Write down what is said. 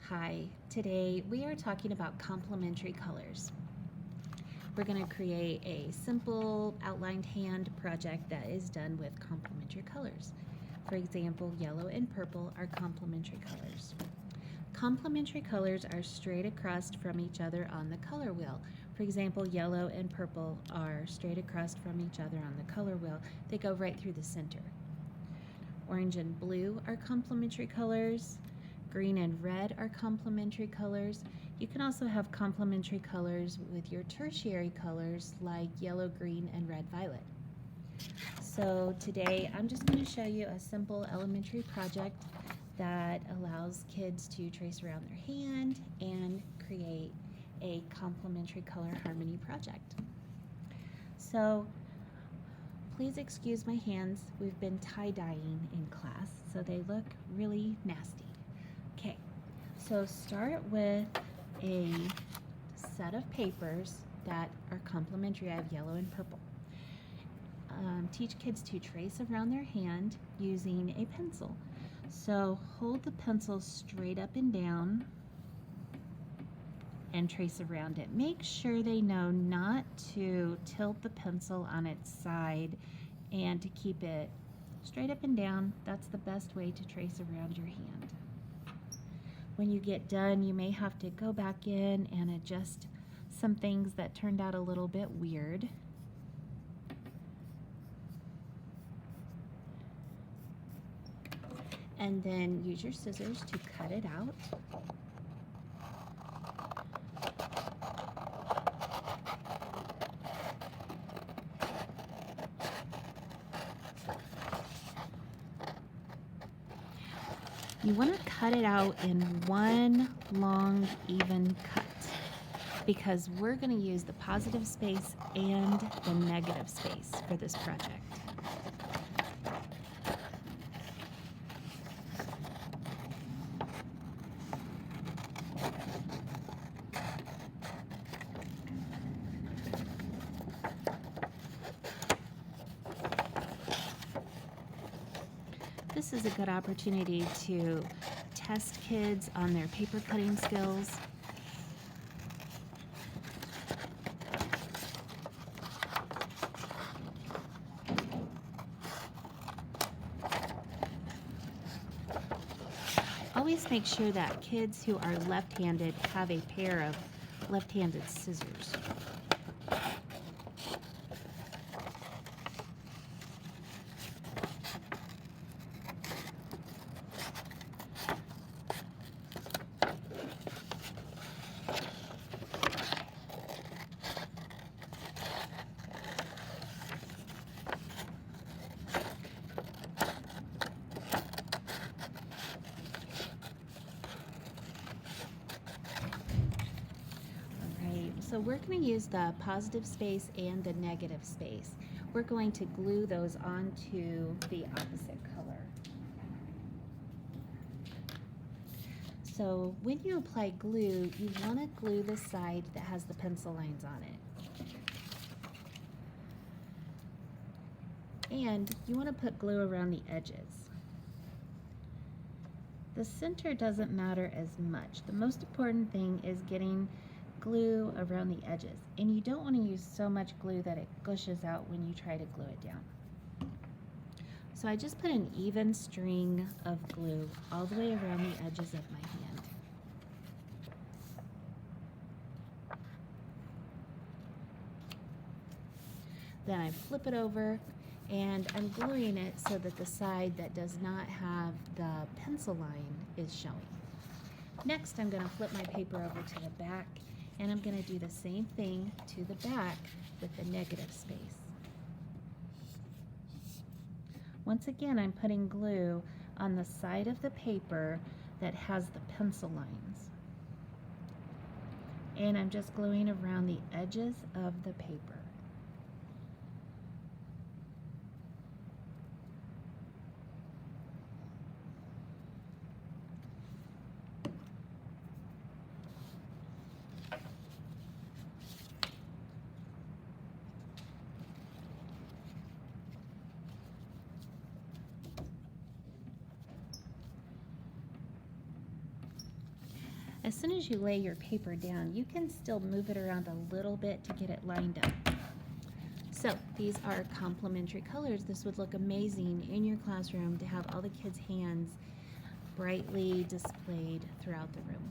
Hi, today we are talking about complementary colors. We're going to create a simple outlined hand project that is done with complementary colors. For example, yellow and purple are complementary colors. Complementary colors are straight across from each other on the color wheel. For example, yellow and purple are straight across from each other on the color wheel. They go right through the center. Orange and blue are complementary colors. Green and red are complementary colors. You can also have complementary colors with your tertiary colors like yellow, green, and red, violet. So today I'm just going to show you a simple elementary project that allows kids to trace around their hand and create a complementary color harmony project. So please excuse my hands. We've been tie-dyeing in class, so they look really nasty. Okay, so start with a set of papers that are complementary. I have yellow and purple. Teach kids to trace around their hand using a pencil. So hold the pencil straight up and down and trace around it. Make sure they know not to tilt the pencil on its side and to keep it straight up and down. That's the best way to trace around your hand. When you get done, you may have to go back in and adjust some things that turned out a little bit weird. And then use your scissors to cut it out. You want to cut it out in one long, even cut because we're going to use the positive space and the negative space for this project. This is a good opportunity to test kids on their paper cutting skills. Always make sure that kids who are left-handed have a pair of left-handed scissors. So we're going to use the positive space and the negative space. We're going to glue those onto the opposite color. So when you apply glue, you want to glue the side that has the pencil lines on it. And you want to put glue around the edges. The center doesn't matter as much. The most important thing is getting glue around the edges, and you don't want to use so much glue that it gushes out when you try to glue it down. So I just put an even string of glue all the way around the edges of my hand. Then I flip it over and I'm gluing it so that the side that does not have the pencil line is showing. Next, I'm going to flip my paper over to the back, and I'm going to do the same thing to the back with the negative space. Once again, I'm putting glue on the side of the paper that has the pencil lines. And I'm just gluing around the edges of the paper. As soon as you lay your paper down, you can still move it around a little bit to get it lined up. So these are complementary colors. This would look amazing in your classroom to have all the kids' hands brightly displayed throughout the room.